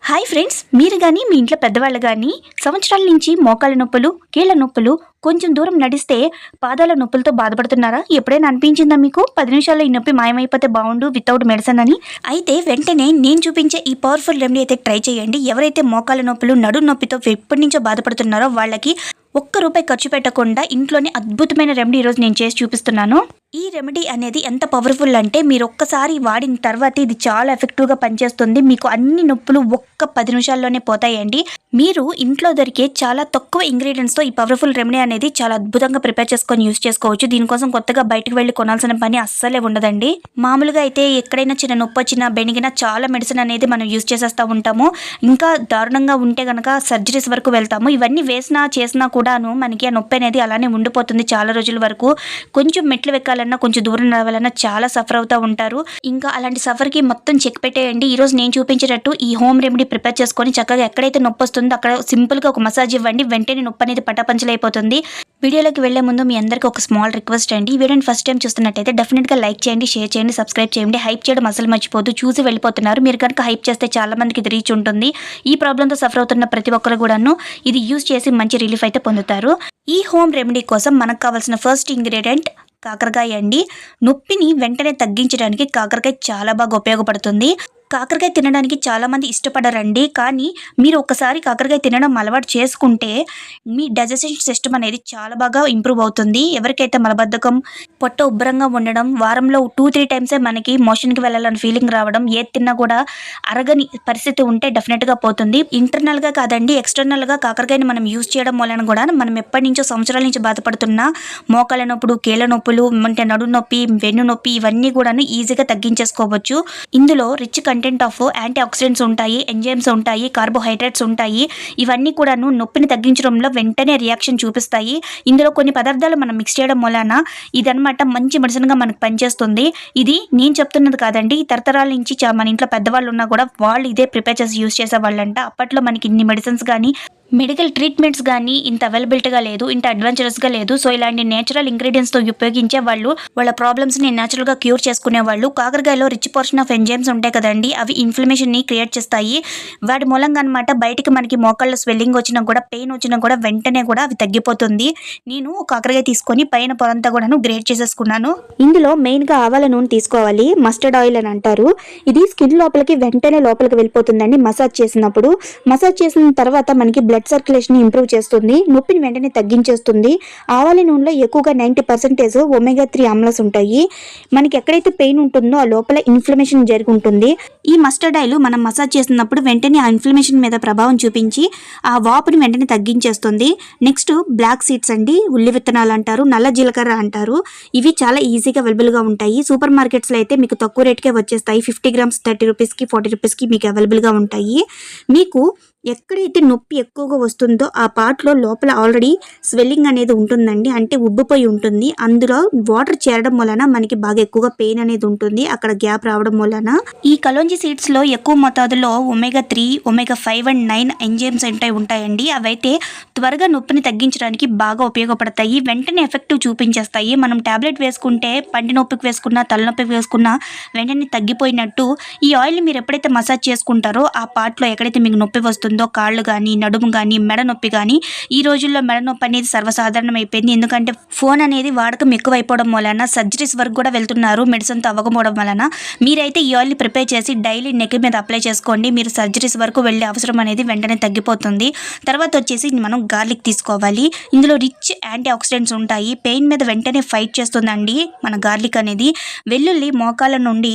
Hi friends, మీరు కానీ మీ ఇంట్లో పెద్దవాళ్ళు కానీ సంవత్సరాల నుంచి మోకాళ్ళ నొప్పులు, కీళ్ళ నొప్పులు, కొంచెం దూరం నడిస్తే పాదాల నొప్పులతో బాధపడుతున్నారా? ఎప్పుడైనా అనిపించిందా మీకు 10 నిమిషాల్లో ఈ నొప్పి మాయమైపోతే బాగుండు వితౌట్ మెడిసిన్ అని? అయితే వెంటనే నేను చూపించే ఈ పవర్ఫుల్ రెమెడీ అయితే ట్రై చేయండి. ఎవరైతే మోకాళ్ళ నొప్పులు, నడు నొప్పితో ఎప్పటి నుంచో బాధపడుతున్నారో వాళ్ళకి ₹1 ఖర్చు పెట్టకుండా ఇంట్లోనే అద్భుతమైన రెమెడీ ఈరోజు నేను చేసి చూపిస్తున్నాను. ఈ రెమెడీ అనేది ఎంత పవర్ఫుల్ అంటే మీరు ఒక్కసారి వాడిన తర్వాత ఇది చాలా ఎఫెక్టివ్గా పనిచేస్తుంది. మీకు అన్ని నొప్పులు 10 నిమిషాల్లోనే పోతాయండి. మీరు ఇంట్లో దొరికే చాలా తక్కువ ఇంగ్రీడియంట్స్తో ఈ పవర్ఫుల్ రెమెడీ అనేది చాలా అద్భుతంగా ప్రిపేర్ చేసుకొని యూస్ చేసుకోవచ్చు. దీనికోసం కొత్తగా బయటకు వెళ్ళి కొనాల్సిన పని అస్సలే ఉండదండి. మామూలుగా అయితే ఎక్కడైనా చిన్న నొప్పి వచ్చినా, బెనిగినా చాలా మెడిసిన్ అనేది మనం యూస్ చేసేస్తూ ఉంటాము. ఇంకా దారుణంగా ఉంటే కనుక సర్జరీస్ వరకు వెళ్తాము. ఇవన్నీ వేసినా చేసినా కూడాను మనకి ఆ నొప్పి అనేది అలానే ఉండిపోతుంది చాలా రోజుల వరకు. కొంచెం మెట్లు ఎక్కాలన్నా, కొంచెం దూరం రావాలన్నా చాలా సఫర్ అవుతూ ఉంటారు. ఇంకా అలాంటి సఫర్కి మొత్తం చెక్ పెట్టేయండి. ఈరోజు నేను చూపించేటట్టు ఈ హోమ్ రెమెడీ ప్రిపేర్ చేసుకొని చక్కగా ఎక్కడైతే నొప్పి వస్తుందో అక్కడ సింపుల్గా ఒక మసాజ్ ఇవ్వండి. వెంటనే నొప్పి అనేది పటాపంచలైపోతుంది. వీడియోలోకి వెళ్లే ముందు మీ అందరికీ ఒక స్మాల్ రిక్వెస్ట్ అండి. ఈ వీడియోని ఫస్ట్ టైం చూస్తున్నట్టయితే డెఫినెట్గా లైక్ చేయండి, షేర్ చేయండి, సబ్స్క్రైబ్ చేయండి. హైప్ చేయడం అసలు మర్చిపోద్దు. చూసి వెళ్ళిపోతున్నారు. మీరు కనుక హైప్ చేస్తే చాలా మందికి ఇది రీచ్ ఉంటుంది. ఈ ప్రాబ్లంతో సఫర్ అవుతున్న ప్రతి ఒక్కరు కూడాను ఇది యూజ్ చేసి మంచి రిలీఫ్ అయితే పొందుతారు. ఈ హోమ్ రెమెడీ కోసం మనకు కావాల్సిన ఫస్ట్ ఇంగ్రీడియంట్ కాకరకాయ అండి. నొప్పిని వెంటనే తగ్గించడానికి కాకరకాయ చాలా బాగా ఉపయోగపడుతుంది. కాకరకాయ తినడానికి చాలామంది ఇష్టపడరండి. కానీ మీరు ఒకసారి కాకరకాయ తినడం అలవాటు చేసుకుంటే మీ డైజెషన్ సిస్టమ్ అనేది చాలా బాగా ఇంప్రూవ్ అవుతుంది. ఎవరికైతే మలబద్ధకం, పొట్ట ఉబ్బరంగా ఉండడం, వారంలో 2-3 టైమ్సే మనకి మోషన్కి వెళ్ళాలని ఫీలింగ్ రావడం, ఏది తిన్నా కూడా అరగని పరిస్థితి ఉంటే డెఫినెట్గా పోతుంది. ఇంటర్నల్గా కాదండి, ఎక్స్టర్నల్గా కాకరకాయని మనం యూజ్ చేయడం వలన కూడా మనం ఎప్పటి నుంచో సంవత్సరాల నుంచి బాధపడుతున్న మోకాళ్ళ నొప్పులు, కీళ్ళ నొప్పులు, అంటే నడు నొప్పి, వెన్ను నొప్పి ఇవన్నీ కూడాను ఈజీగా తగ్గించేసుకోవచ్చు. ఇందులో rich content of antioxidants ఉంటాయి, ఎంజైమ్స్ ఉంటాయి, కార్బోహైడ్రేట్స్ ఉంటాయి. ఇవన్నీ కూడాను నొప్పిని తగ్గించడంలో వెంటనే రియాక్షన్ చూపిస్తాయి. ఇందులో కొన్ని పదార్థాలు మనం మిక్స్ చేయడం వలన ఇదనమాట మంచి మెడిసిన్గా మనకు పనిచేస్తుంది. ఇది నేను చెప్తున్నది కాదండి, తరతరాల నుంచి మన ఇంట్లో పెద్దవాళ్ళు ఉన్నా కూడా వాళ్ళు ఇదే ప్రిపేర్ చేసి యూజ్ చేసేవాళ్ళంట. అప్పట్లో మనకి ఇన్ని మెడిసిన్స్ కానీ మెడికల్ ట్రీట్మెంట్స్ కానీ ఇంత అవైలబిలిటీగా లేదు, ఇంత అడ్వెంచరస్గా లేదు. సో ఇలాంటి నేచురల్ ఇంగ్రీడియంట్స్తో ఉపయోగించే వాళ్ళు వాళ్ళ ప్రాబ్లమ్స్ని నేచురల్గా క్యూర్ చేసుకునేవాళ్ళు. కాకరకాయలో రిచ్ పోర్షన్ ఆఫ్ ఎంజైమ్స్ ఉంటాయి కదండి, అవి ఇన్ఫ్లమేషన్ని క్రియేట్ చేస్తాయి. వాటి మూలంగా అనమాట బయటికి మనకి మోకాళ్ళ స్వెల్లింగ్ వచ్చినా కూడా, పెయిన్ వచ్చినా కూడా వెంటనే కూడా అవి తగ్గిపోతుంది. నేను కాకరకాయ తీసుకొని పైన పొరంతా కూడాను గ్రేట్ చేసేసుకున్నాను. ఇందులో మెయిన్గా ఆవాల నూనె తీసుకోవాలి. మస్టర్డ్ ఆయిల్ అని అంటారు. ఇది స్కిన్ లోపలికి వెంటనే లోపలికి వెళ్ళిపోతుందండి మసాజ్ చేసినప్పుడు. మసాజ్ చేసిన తర్వాత మనకి బ్లడ్ సర్క్యులేషన్ ఇంప్రూవ్ చేస్తుంది, నొప్పిని వెంటనే తగ్గించేస్తుంది. ఆవాల నూనెలో ఎక్కువగా 90% ఒమేగా 3 ఆమ్లాస్ ఉంటాయి. మనకి ఎక్కడైతే పెయిన్ ఉంటుందో ఆ లోపల ఇన్ఫ్లమేషన్ జరిగి ఉంటుంది. ఈ మస్టర్డ్ ఆయిల్ మనం మసాజ్ చేసినప్పుడు వెంటనే ఆ ఇన్ఫ్లమేషన్ మీద ప్రభావం చూపించి ఆ వాపుని వెంటనే తగ్గించేస్తుంది. నెక్స్ట్ బ్లాక్ సీడ్స్ అండి, ఉల్లి విత్తనాలు అంటారు, నల్ల జీలకర్ర అంటారు. ఇవి చాలా ఈజీగా అవైలబుల్గా ఉంటాయి. సూపర్ మార్కెట్స్లో అయితే మీకు తక్కువ రేట్కే వచ్చేస్తాయి. 50 grams 30 రూపీస్కి, 40 రూపీస్కి మీకు అవైలబుల్గా ఉంటాయి. మీకు ఎక్కడైతే నొప్పి ఎక్కువగా వస్తుందో ఆ పార్ట్లో లోపల ఆల్రెడీ స్వెల్లింగ్ అనేది ఉంటుందండి, అంటే ఉబ్బిపోయి ఉంటుంది. అందులో వాటర్ చేరడం వలన మనకి బాగా ఎక్కువగా పెయిన్ అనేది ఉంటుంది. అక్కడ గ్యాప్ రావడం వలన ఈ కలోంజీ సీడ్స్లో ఎక్కువ మోతాదులో ఒమేగా 3, ఒమేగా 5 and 9 ఎంజైమ్స్ ఉంటాయండి. అవైతే త్వరగా నొప్పిని తగ్గించడానికి బాగా ఉపయోగపడతాయి. వెంటనే ఎఫెక్టివ్ చూపించేస్తాయి. మనం టాబ్లెట్ వేసుకుంటే పంటి నొప్పికి వేసుకున్నా, తలనొప్పికి వేసుకున్నా వెంటనే తగ్గిపోయినట్టు ఈ ఆయిల్ని మీరు ఎప్పుడైతే మసాజ్ చేసుకుంటారో ఆ పార్ట్లో ఎక్కడైతే మీకు నొప్పి వస్తుందో, కాళ్ళు కానీ, నడుము కానీ, మెడ నొప్పి కానీ, ఈ రోజుల్లో మెడ నొప్పి అనేది సర్వసాధారణం అయిపోయింది. ఎందుకంటే ఫోన్ అనేది వాడకం ఎక్కువైపోవడం వలన సర్జరీస్ వరకు కూడా వెళ్తున్నారు మెడిసిన్తో అవ్వకపోవడం వలన. మీరైతే ఈ ఆయిల్ని ప్రిపేర్ చేసి డైలీ నెక్ మీద అప్లై చేసుకోండి. మీరు సర్జరీస్ వరకు వెళ్ళే అవసరం అనేది వెంటనే తగ్గిపోతుంది. తర్వాత వచ్చేసి మనం గార్లిక్ తీసుకోవాలి. ఇందులో రిచ్ యాంటీ ఆక్సిడెంట్స్ ఉంటాయి. పెయిన్ మీద వెంటనే ఫైట్ చేస్తుందండి మన గార్లిక్ అనేది. వెల్లుల్లి మోకాళ్ళ నుండి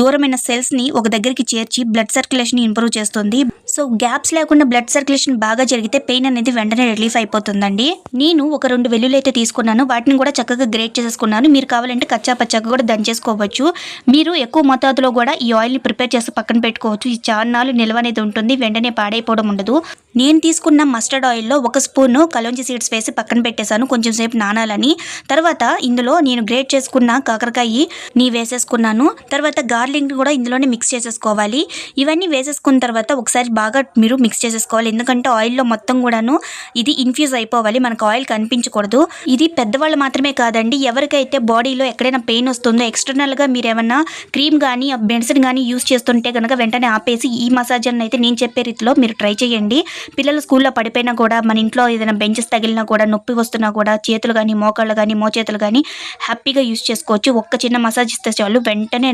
దూరమైన సెల్స్ని ఒక దగ్గరికి చేర్చి బ్లడ్ సర్క్యులేషన్ ఇంప్రూవ్ చేస్తుంది. సో గ్యాప్స్ లేకుండా బ్లడ్ సర్క్యులేషన్ బాగా జరిగితే పెయిన్ అనేది వెంటనే రిలీఫ్ అయిపోతుందండి. నేను ఒక 2 వెల్లుల్లి అయితే తీసుకున్నాను. వాటిని కూడా చక్కగా గ్రేట్ చేసేసుకున్నాను. మీరు కావాలంటే కచ్చా పచ్చాగా కూడా దంచేసుకోవచ్చు. మీరు ఎక్కువ మోతాదులో కూడా ఈ ఆయిల్ని ప్రిపేర్ చేసి పక్కన పెట్టుకోవచ్చు. ఈ చాన్నాళ్ళు నిల్వ అనేది ఉంటుంది, వెంటనే పాడైపోవడం ఉండదు. నేను తీసుకున్న మస్టర్డ్ ఆయిల్లో 1 స్పూను కలోంజి సీడ్స్ వేసి పక్కన పెట్టేశాను కొంచెం సేపు నానాలని. తర్వాత ఇందులో నేను గ్రేట్ చేసుకున్న కాకరకాయని వేసేసుకున్నాను. తర్వాత గార్లిక్ కూడా ఇందులోనే మిక్స్ చేసేసుకోవాలి. ఇవన్నీ వేసేసుకున్న తర్వాత ఒకసారి బాగా మీరు మిక్స్ చేసేసుకోవాలి. ఎందుకంటే ఆయిల్లో మొత్తం కూడాను ఇది ఇన్ఫ్యూజ్ అయిపోవాలి, మనకు ఆయిల్ కనిపించకూడదు. ఇది పెద్దవాళ్ళు మాత్రమే కాదండి, ఎవరికైతే బాడీలో ఎక్కడైనా పెయిన్ వస్తుందో ఎక్స్టర్నల్గా మీరు ఏమన్నా క్రీమ్ కానీ మెడిసిన్ కానీ యూస్ చేస్తుంటే కనుక వెంటనే ఆపేసి ఈ మసాజ్ అయితే నేను చెప్పే రీతిలో మీరు ట్రై చేయండి. పిల్లలు స్కూల్లో పడిపోయినా కూడా, మన ఇంట్లో ఏదైనా బెంచెస్ తగిలినా కూడా, నొప్పి వస్తున్నా కూడా చేతులు కానీ మోకాళ్ళు కానీ మోచేతులు కానీ హ్యాపీగా యూస్ చేసుకోవచ్చు. ఒక్క చిన్న మసాజ్ ఇస్తే చాలు, వెంటనే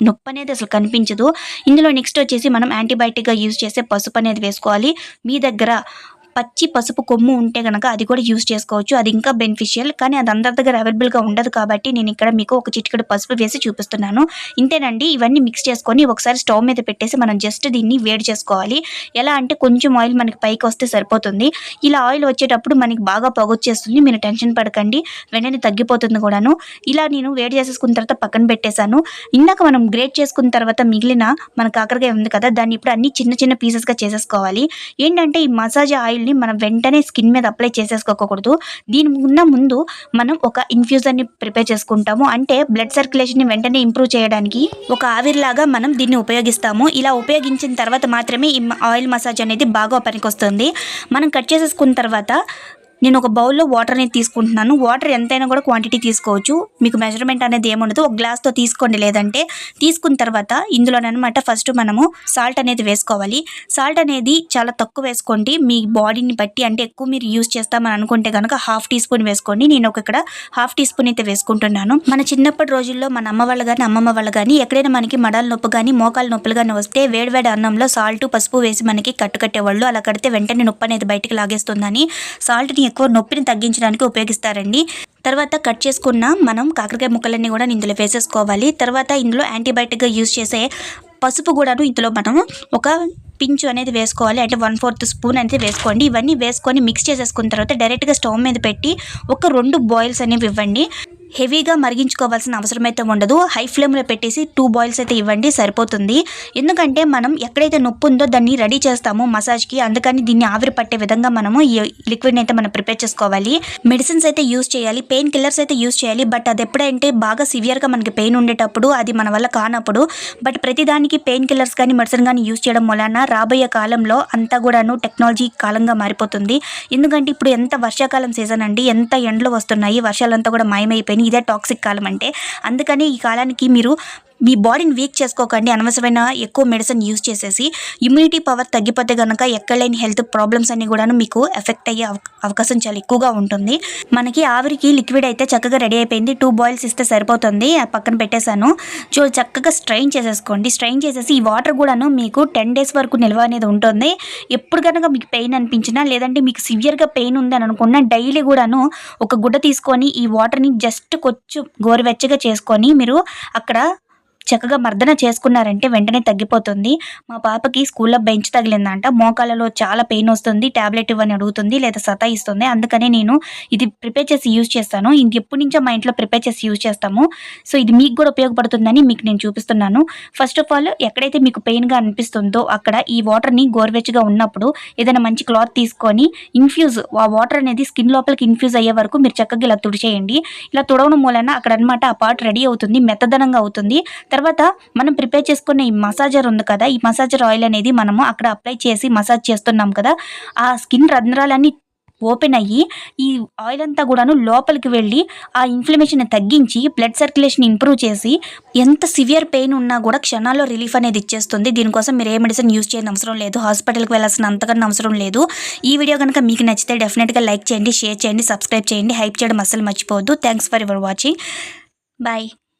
నొప్పి అనేది అసలు కనిపించదు. ఇందులో నెక్స్ట్ వచ్చేసి మనం యాంటీబయాటిక్గా యూజ్ చేసే పసుపు అనేది వేసుకోవాలి. మీ దగ్గర పచ్చి పసుపు కొమ్ము ఉంటే కనుక అది కూడా యూజ్ చేసుకోవచ్చు, అది ఇంకా బెనిఫిషియల్. కానీ అది అందరి దగ్గర అవైలబుల్గా ఉండదు కాబట్టి నేను ఇక్కడ మీకు ఒక చిటికెడు పసుపు వేసి చూపిస్తున్నాను. ఇంతేనండి. ఇవన్నీ మిక్స్ చేసుకొని ఒకసారి స్టవ్ మీద పెట్టేసి మనం జస్ట్ దీన్ని వేడి చేసుకోవాలి. ఎలా అంటే కొంచెం ఆయిల్ మనకి పైకి వస్తే సరిపోతుంది. ఇలా ఆయిల్ వచ్చేటప్పుడు మనకి బాగా పొగొచ్చేస్తుంది, మీరు టెన్షన్ పడకండి, వెంటనే తగ్గిపోతుంది కూడాను. ఇలా నేను వేడి చేసేసుకున్న తర్వాత పక్కన పెట్టేశాను. ఇందాక మనం గ్రేట్ చేసుకున్న తర్వాత మిగిలిన మన కాకరకాయ ఉంది కదా, దాన్ని ఇప్పుడు అన్ని చిన్న చిన్న పీసెస్గా చేసేసుకోవాలి. ఏంటంటే ఈ మసాజ్ ఆయిల్ మనం వెంటనే స్కిన్ మీద అప్లై చేసేసుకోకూడదు. దీని ముందు మనం ఒక ఇన్ఫ్యూజర్ని ప్రిపేర్ చేసుకుంటాము. అంటే బ్లడ్ సర్క్యులేషన్ని వెంటనే ఇంప్రూవ్ చేయడానికి ఒక ఆవిరిలాగా మనం దీన్ని ఉపయోగిస్తాము. ఇలా ఉపయోగించిన తర్వాత మాత్రమే ఈ ఆయిల్ మసాజ్ అనేది బాగా పనికొస్తుంది. మనం కట్ చేసేసుకున్న తర్వాత నేను ఒక బౌల్లో వాటర్ అనేది తీసుకుంటున్నాను. వాటర్ ఎంతైనా కూడా క్వాంటిటీ తీసుకోవచ్చు, మీకు మెజర్మెంట్ అనేది ఏముండదు. ఒక గ్లాస్తో తీసుకోండి, లేదంటే తీసుకున్న తర్వాత ఇందులోనమాట ఫస్ట్ మనము సాల్ట్ అనేది వేసుకోవాలి. సాల్ట్ అనేది చాలా తక్కువ వేసుకోండి, మీ బాడీని బట్టి. అంటే ఎక్కువ మీరు యూజ్ చేస్తామని అనుకుంటే కనుక 1/2 టీ స్పూన్ వేసుకోండి. నేను ఇక్కడ 1/2 టీ స్పూన్ అయితే వేసుకుంటున్నాను. మన చిన్నప్పటి రోజుల్లో మన అమ్మ వాళ్ళు కానీ అమ్మమ్మ వాళ్ళు కానీ ఎక్కడైనా మనకి మడాల నొప్పి కానీ మోకాల నొప్పులు కానీ వస్తే వేడివేడి అన్నంలో సాల్ట్ పసుపు వేసి మనకి కట్టేవాళ్ళు. అలా కడితే వెంటనే నొప్పి అనేది బయటికి లాగేస్తుందని సాల్ట్ని ఎక్కువ నొప్పిని తగ్గించడానికి ఉపయోగిస్తారండి. తర్వాత కట్ చేసుకున్న మనం కాకరకాయ ముక్కలన్నీ కూడా ఇందులో వేసేసుకోవాలి. తర్వాత ఇందులో యాంటీబయాటిక్గా యూజ్ చేసే పసుపు కూడాను ఇందులో మనం ఒక పించు అనేది వేసుకోవాలి. అంటే 1/4 స్పూన్ అనేది వేసుకోండి. ఇవన్నీ వేసుకొని మిక్స్ చేసేసుకున్న తర్వాత డైరెక్ట్గా స్టవ్ మీద పెట్టి ఒక 2 బాయిల్స్ అనేవి ఇవ్వండి. హెవీగా మరిగించుకోవాల్సిన అవసరం అయితే ఉండదు. హై ఫ్లేమ్లో పెట్టేసి 2 బాయిల్స్ అయితే ఇవ్వండి, సరిపోతుంది. ఎందుకంటే మనం ఎక్కడైతే నొప్పి ఉందో దాన్ని రెడీ చేస్తాము మసాజ్కి, అందుకని దీన్ని ఆవిరి పట్టే విధంగా మనము ఈ లిక్విడ్ని అయితే మనం ప్రిపేర్ చేసుకోవాలి. మెడిసిన్స్ అయితే యూజ్ చేయాలి, పెయిన్ కిల్లర్స్ అయితే యూజ్ చేయాలి. బట్ అది ఎప్పుడంటే బాగా సివియర్గా మనకి పెయిన్ ఉండేటప్పుడు, అది మన వల్ల కానప్పుడు. బట్ ప్రతిదానికి పెయిన్ కిల్లర్స్ కానీ మెడిసిన్ కానీ యూజ్ చేయడం వలన రాబోయే కాలంలో అంతా కూడాను టెక్నాలజీ కాలంగా మారిపోతుంది. ఎందుకంటే ఇప్పుడు ఎంత వర్షాకాలం సీజన్ అండి, ఎంత ఎండలు వస్తున్నాయి, వర్షాలంతా కూడా మాయమైపోయినాయి. ఇదే టాక్సిక్ కాలం అంటే. అందుకని ఈ కాలానికి మీరు మీ బాడీని వీక్ చేసుకోకండి అనవసరమైన ఎక్కువ మెడిసిన్ యూజ్ చేసేసి. ఇమ్యూనిటీ పవర్ తగ్గిపోతే కనుక ఎక్కడలేని హెల్త్ ప్రాబ్లమ్స్ అన్ని కూడా మీకు ఎఫెక్ట్ అయ్యే అవకాశం చాలా ఎక్కువగా ఉంటుంది. మనకి ఆవిరికి లిక్విడ్ అయితే చక్కగా రెడీ అయిపోయింది. 2 బాయిల్స్ ఇస్తే సరిపోతుంది. పక్కన పెట్టేశాను. చక్కగా స్ట్రైన్ చేసేసుకోండి. స్ట్రైన్ చేసేసి ఈ వాటర్ కూడాను మీకు 10 days వరకు నిల్వ అనేది ఉంటుంది. ఎప్పుడు కనుక మీకు పెయిన్ అనిపించినా, లేదంటే మీకు సివియర్గా పెయిన్ ఉందని అనుకున్నా, డైలీ కూడాను ఒక గుడ్డ తీసుకొని ఈ వాటర్ని జస్ట్ కొంచెం గోరువెచ్చగా చేసుకొని మీరు అక్కడ చక్కగా మర్దన చేసుకున్నారంటే వెంటనే తగ్గిపోతుంది. మా పాపకి స్కూల్లో బెంచ్ తగిలిందంట, మోకాళ్ళలో చాలా పెయిన్ వస్తుంది, ట్యాబ్లెట్ ఇవ్వని అడుగుతుంది లేదా సతాయిస్తుంది. అందుకనే నేను ఇది ప్రిపేర్ చేసి యూజ్ చేస్తాను. ఇది ఎప్పటి నుంచో మా ఇంట్లో ప్రిపేర్ చేసి యూజ్ చేస్తాము. సో ఇది మీకు కూడా ఉపయోగపడుతుందని మీకు నేను చూపిస్తున్నాను. ఫస్ట్ ఆఫ్ ఆల్ ఎక్కడైతే మీకు పెయిన్గా అనిపిస్తుందో అక్కడ ఈ వాటర్ని గోరువెచ్చగా ఉన్నప్పుడు ఏదైనా మంచి క్లాత్ తీసుకొని ఆ వాటర్ అనేది స్కిన్ లోపలికి ఇన్ఫ్యూజ్ అయ్యే వరకు మీరు చక్కగా ఇలా తుడిచేయండి. ఇలా తుడవడం మూలన అక్కడ అనమాట ఆ పార్ట్ రెడీ అవుతుంది, మెత్తదనంగా అవుతుంది. తర్వాత మనం ప్రిపేర్ చేసుకున్న ఈ మసాజర్ ఉంది కదా, ఈ మసాజర్ ఆయిల్ అనేది మనము అక్కడ అప్లై చేసి మసాజ్ చేస్తున్నాం కదా, ఆ స్కిన్ రంధ్రాలన్నీ ఓపెన్ అయ్యి ఈ ఆయిల్ అంతా కూడాను లోపలికి వెళ్ళి ఆ ఇన్ఫ్లమేషన్ తగ్గించి బ్లడ్ సర్క్యులేషన్ ఇంప్రూవ్ చేసి ఎంత సివియర్ పెయిన్ ఉన్నా కూడా క్షణాల్లో రిలీఫ్ అనేది ఇచ్చేస్తుంది. దీనికోసం మీరు ఏ మెడిసిన్ యూజ్ చేయని అవసరం లేదు, హాస్పిటల్కి వెళ్ళాల్సిన అంతకన్నా అవసరం లేదు. ఈ వీడియో కనుక మీకు నచ్చితే డెఫినెట్గా లైక్ చేయండి, షేర్ చేయండి, సబ్స్క్రైబ్ చేయండి, హైప్ చేయడం అస్సలు మర్చిపోవద్దు. Thanks for your watching. Bye.